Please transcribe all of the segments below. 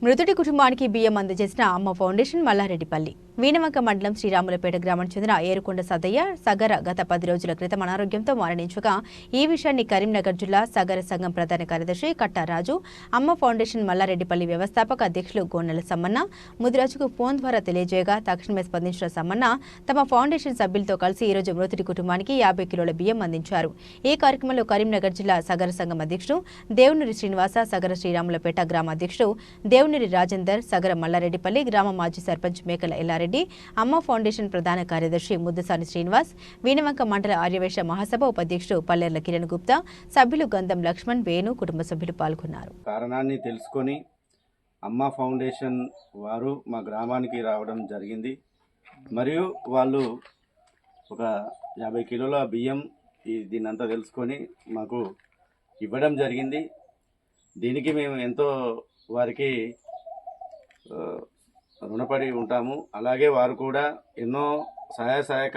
మృతుడి కుటుంబానికి బియ్యం అందజేసిన అమ్మ ఫౌండేషన్ మల్లారెడ్డిపల్లి వీణవంక మండలం శ్రీరాములపేట గ్రామానికి చెందిన ఏరుకొండ సదయ్య సగర గత 10 రోజుల క్రితం అనారోగ్యంతో మరణించగా ఈ విషయాన్ని కరీంనగర్ జిల్లా సగర సంఘం ప్రధాన కార్యదర్శి కట్టారాజు అమ్మ ఫౌండేషన్ మల్లారెడ్డిపల్లి వ్యవస్థాపక అధ్యక్షులు గోనెల సమ్మన్న ముదిరాజుకు ఫోన్ ద్వారా తెలియజేయగా తక్షణమే స్పందించిన సమ్మన్న తమ ఫౌండేషన్ సభ్యులతో కలిసి ఈ రోజు మృతుడి కుటుంబానికి 50 కిలోల బియ్యం అందించారు। ఈ కార్యక్రమంలో కరీంనగర్ జిల్లా సగర సంఘం అధ్యక్షుడు దేవునూరి శ్రీనివాస సగర శ్రీరాములపేట గ్రామ అధ్యక్షుడు దేవునూరి రాజేందర్ సగర మల్లారెడ్డిపల్లి గ్రామ మాజీ సర్పంచ్ మేకల ఎల్లారెడ్డి అమ్మ ఫౌండేషన్ ప్రధాన కార్యదర్శి ముద్దసాని శ్రీనివాస్ వీణవంక మండల ఆర్యవేశ మహాసభ ఉపాధ్యక్షుడు పల్లెర్ల కిరణ్ గుప్తా సభ్యులు గంధం లక్ష్మణ్ వేణు కుటుంబ సభ్యులు పాల్గొన్నారు। కారణాన్ని తెలుసుకొని అమ్మ ఫౌండేషన్ వారు మా గ్రామానికి రావడం జరిగింది మరియు వాళ్ళు ఒక 50 కిలోల బియ్యం దీనంతా తెలుసుకొని మాకు ఇవ్వడం జరిగింది। దీనికి మేము ఎంతో వారికి రుణపడి ఉంటాము। అలాగే వారు కూడా ఎన్నో సహాయ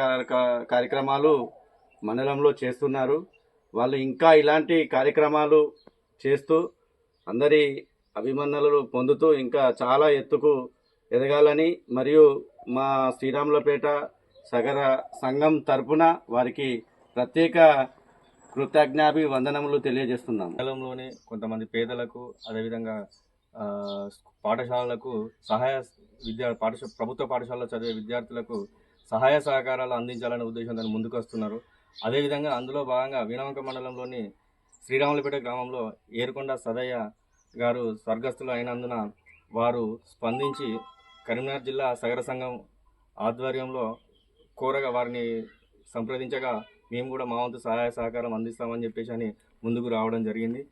కార్యక్రమాలు మండలంలో చేస్తున్నారు। వాళ్ళు ఇంకా ఇలాంటి కార్యక్రమాలు చేస్తూ అందరి అభిమన్ననలు పొందుతూ ఇంకా చాలా ఎత్తుకు ఎదగాలని మరియు మా శ్రీరాములపేట సగర సంఘం తరపున వారికి ప్రత్యేక కృతజ్ఞాభివందనములు తెలియజేస్తున్నాము। మండలంలోని కొంతమంది పేదలకు అదేవిధంగా పాఠశాలలకు ప్రభుత్వ పాఠశాలలో చదివే విద్యార్థులకు సహాయ సహకారాలు అందించాలనే ఉద్దేశంతో ముందుకు వస్తున్నారు। అదేవిధంగా అందులో భాగంగా వీణవంక మండలంలోని శ్రీరాములపేట గ్రామంలో ఏరుకొండ సదయ్య గారు స్వర్గస్థులు అయినందున వారు స్పందించి కరీంనగర్ జిల్లా సగర సంఘం ఆధ్వర్యంలో కోరగా వారిని సంప్రదించగా మేము కూడా మా వంతు సహాయ సహకారం అందిస్తామని చెప్పేసి ముందుకు రావడం జరిగింది।